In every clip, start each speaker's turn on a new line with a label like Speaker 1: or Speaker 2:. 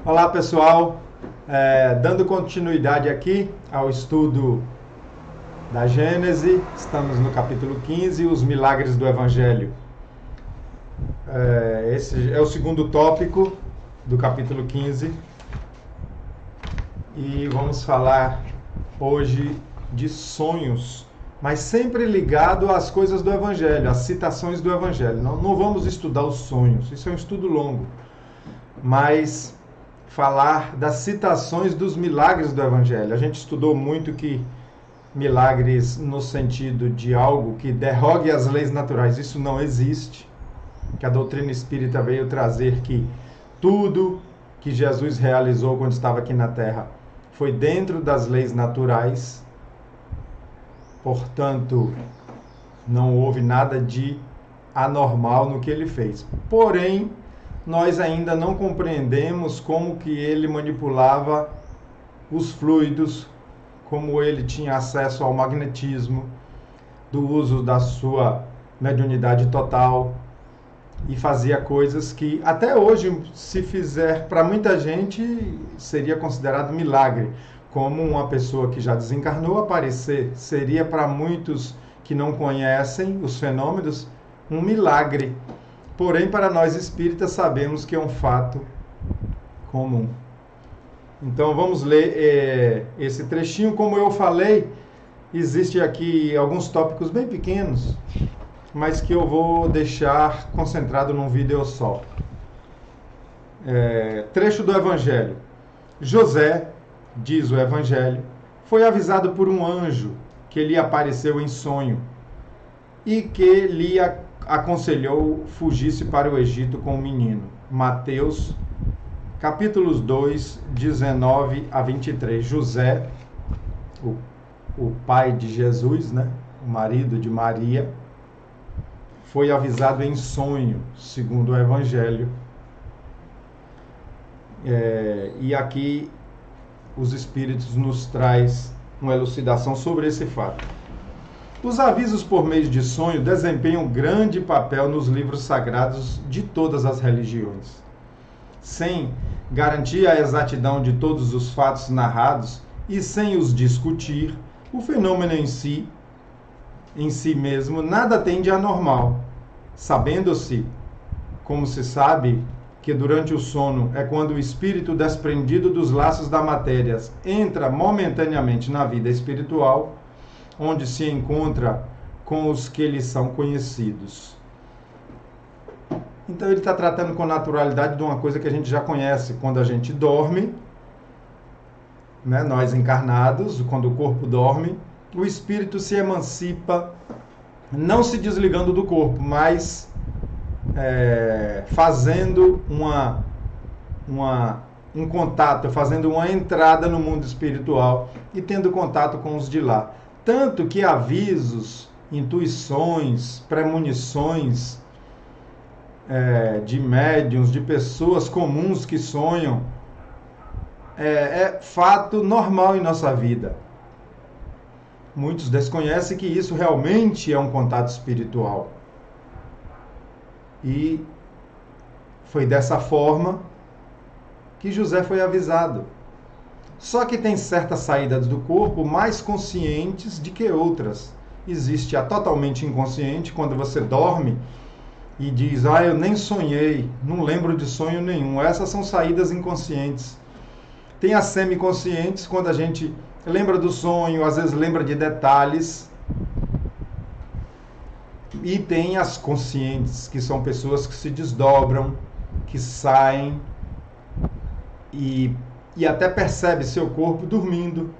Speaker 1: Olá pessoal, dando continuidade aqui ao estudo da Gênese, estamos no capítulo 15, os milagres do Evangelho. Esse é o segundo tópico do capítulo 15 e vamos falar hoje de sonhos, mas sempre ligado às coisas do Evangelho, às citações do Evangelho. Não vamos estudar os sonhos, isso é um estudo longo, mas falar das citações dos milagres do Evangelho. A gente estudou muito que milagres no sentido de algo que derrogue as leis naturais, isso não existe. Que a doutrina espírita veio trazer que tudo que Jesus realizou quando estava aqui na Terra foi dentro das leis naturais. Portanto, não houve nada de anormal no que ele fez. Porém, nós ainda não compreendemos como que ele manipulava os fluidos, como ele tinha acesso ao magnetismo, do uso da sua mediunidade total e fazia coisas que até hoje, se fizer para muita gente, seria considerado milagre. Como uma pessoa que já desencarnou aparecer, seria para muitos que não conhecem os fenômenos um milagre. Porém, para nós espíritas, sabemos que é um fato comum. Então, vamos ler esse trechinho. Como eu falei, existe aqui alguns tópicos bem pequenos, mas que eu vou deixar concentrado num vídeo só. Trecho do Evangelho. José, diz o Evangelho, foi avisado por um anjo que lhe apareceu em sonho e que lhe aconselhou fugisse para o Egito com o menino. Mateus, capítulos 2, 19 a 23. José, o pai de Jesus, né? O marido de Maria, foi avisado em sonho, segundo o Evangelho. E aqui os Espíritos nos traz uma elucidação sobre esse fato. Os avisos por meio de sonho desempenham grande papel nos livros sagrados de todas as religiões. Sem garantir a exatidão de todos os fatos narrados e sem os discutir, o fenômeno em si mesmo, nada tem de anormal. Sabendo-se, como se sabe, que durante o sono é quando o espírito desprendido dos laços da matéria entra momentaneamente na vida espiritual, onde se encontra com os que lhe são conhecidos. Então ele está tratando com naturalidade de uma coisa que a gente já conhece. Quando a gente dorme, né, nós encarnados, quando o corpo dorme, o espírito se emancipa, não se desligando do corpo, mas fazendo um contato, fazendo uma entrada no mundo espiritual e tendo contato com os de lá. Tanto que avisos, intuições, premonições de médiuns, de pessoas comuns que sonham, é fato normal em nossa vida. Muitos desconhecem que isso realmente é um contato espiritual. E foi dessa forma que José foi avisado. Só que tem certas saídas do corpo mais conscientes de que outras. Existe a totalmente inconsciente, quando você dorme e diz, eu nem sonhei, não lembro de sonho nenhum. Essas são saídas inconscientes. Tem as semiconscientes, quando a gente lembra do sonho, às vezes lembra de detalhes. E tem as conscientes, que são pessoas que se desdobram, que saem e até percebe seu corpo dormindo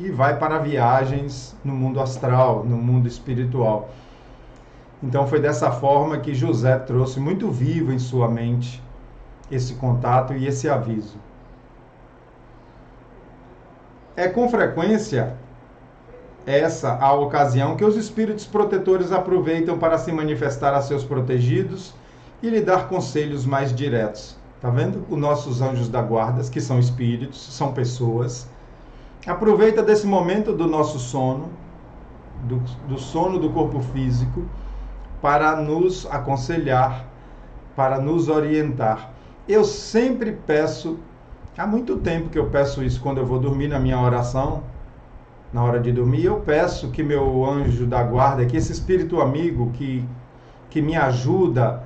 Speaker 1: e vai para viagens no mundo astral, no mundo espiritual. Então foi dessa forma que José trouxe muito vivo em sua mente esse contato e esse aviso. É com frequência essa a ocasião que os espíritos protetores aproveitam para se manifestar a seus protegidos e lhe dar conselhos mais diretos. Tá vendo? Os nossos anjos da guarda, que são espíritos, são pessoas, aproveita desse momento do nosso sono, do sono do corpo físico, para nos aconselhar, para nos orientar. Eu sempre peço Há muito tempo que eu peço isso quando eu vou dormir na minha oração. Na hora de dormir, eu peço que meu anjo da guarda, que esse espírito amigo que me ajuda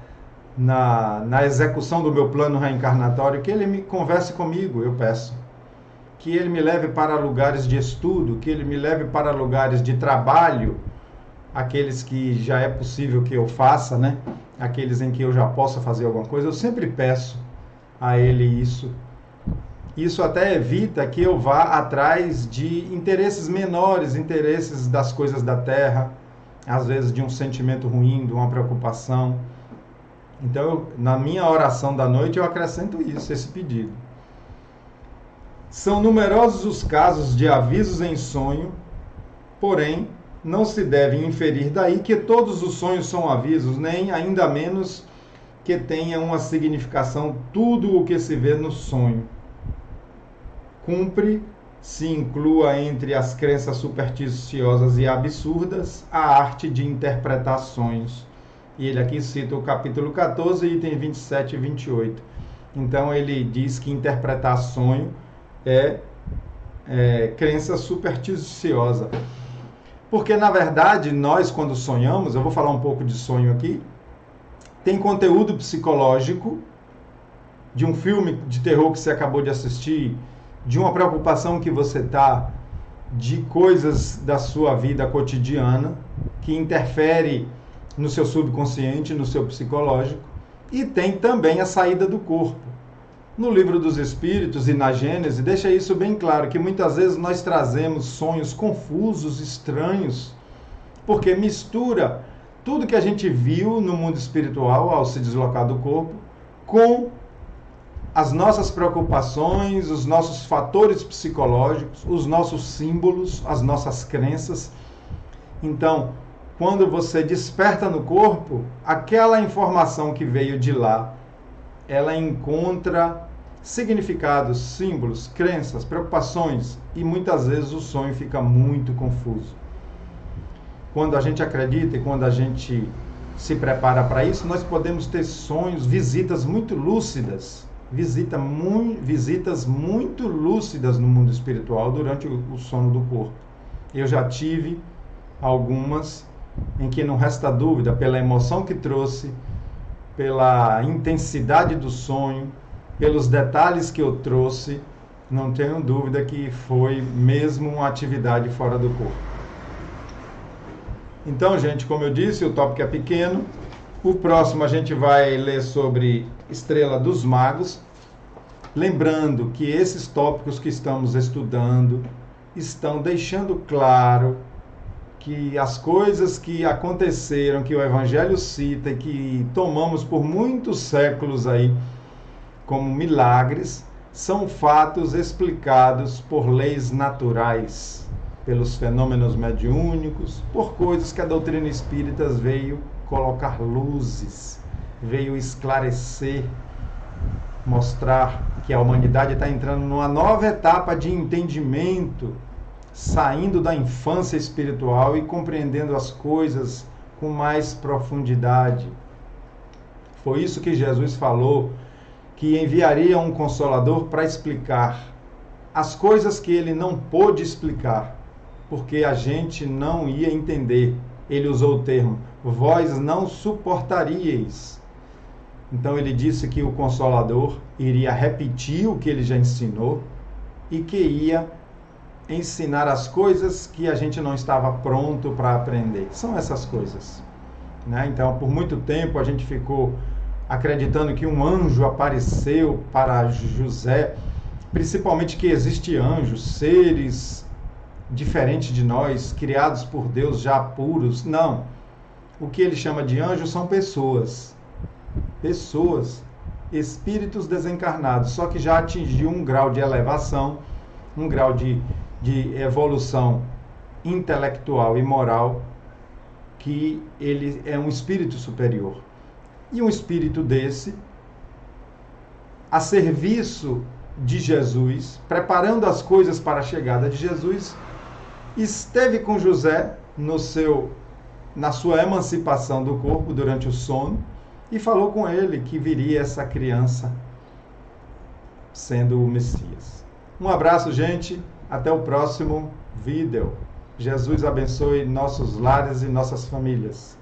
Speaker 1: na execução do meu plano reencarnatório, que ele me converse comigo, eu peço. Que ele me leve para lugares de estudo, que ele me leve para lugares de trabalho, aqueles que já é possível que eu faça, né? Aqueles em que eu já possa fazer alguma coisa, eu sempre peço a ele isso. Isso até evita que eu vá atrás de interesses menores, interesses das coisas da terra, às vezes de um sentimento ruim, de uma preocupação. Então, na minha oração da noite, eu acrescento isso, esse pedido. São numerosos os casos de avisos em sonho, porém, não se deve inferir daí que todos os sonhos são avisos, nem ainda menos que tenha uma significação tudo o que se vê no sonho. Cumpre se inclua entre as crenças supersticiosas e absurdas a arte de interpretar sonhos. E ele aqui cita o capítulo 14, item 27 e 28. Então ele diz que interpretar sonho é crença supersticiosa. Porque, na verdade, nós, quando sonhamos, eu vou falar um pouco de sonho aqui, tem conteúdo psicológico de um filme de terror que você acabou de assistir, de uma preocupação que você está, de coisas da sua vida cotidiana, que interfere no seu subconsciente, no seu psicológico, e tem também a saída do corpo. No Livro dos Espíritos e na Gênese, deixa isso bem claro, que muitas vezes nós trazemos sonhos confusos, estranhos, porque mistura tudo que a gente viu no mundo espiritual ao se deslocar do corpo com as nossas preocupações, os nossos fatores psicológicos, os nossos símbolos, as nossas crenças. Então, quando você desperta no corpo, aquela informação que veio de lá, ela encontra significados, símbolos, crenças, preocupações, e muitas vezes o sonho fica muito confuso. Quando a gente acredita e quando a gente se prepara para isso, nós podemos ter sonhos, visitas muito lúcidas, visitas muito lúcidas no mundo espiritual durante o sono do corpo. Eu já tive algumas em que não resta dúvida, pela emoção que trouxe, pela intensidade do sonho, pelos detalhes que eu trouxe, não tenho dúvida que foi mesmo uma atividade fora do corpo. Então, gente, como eu disse, o tópico é pequeno. O próximo a gente vai ler sobre Estrela dos Magos. Lembrando que esses tópicos que estamos estudando estão deixando claro que as coisas que aconteceram, que o Evangelho cita e que tomamos por muitos séculos aí como milagres, são fatos explicados por leis naturais, pelos fenômenos mediúnicos, por coisas que a doutrina espírita veio colocar luzes, veio esclarecer, mostrar que a humanidade está entrando numa nova etapa de entendimento, saindo da infância espiritual e compreendendo as coisas com mais profundidade. Foi isso que Jesus falou, que enviaria um Consolador para explicar as coisas que ele não pôde explicar, porque a gente não ia entender. Ele usou o termo, vós não suportaríeis. Então ele disse que o Consolador iria repetir o que ele já ensinou e que ia ensinar as coisas que a gente não estava pronto para aprender. São essas coisas, né? Então, por muito tempo a gente ficou acreditando que um anjo apareceu para José, principalmente que existe anjos, seres diferentes de nós, criados por Deus já puros. Não. O que ele chama de anjos são pessoas. Pessoas, espíritos desencarnados, só que já atingiu um grau de elevação, um grau de evolução intelectual e moral, que ele é um espírito superior. E um espírito desse, a serviço de Jesus, preparando as coisas para a chegada de Jesus, esteve com José na sua emancipação do corpo durante o sono e falou com ele que viria essa criança sendo o Messias. Um abraço, gente. Até o próximo vídeo. Jesus abençoe nossos lares e nossas famílias.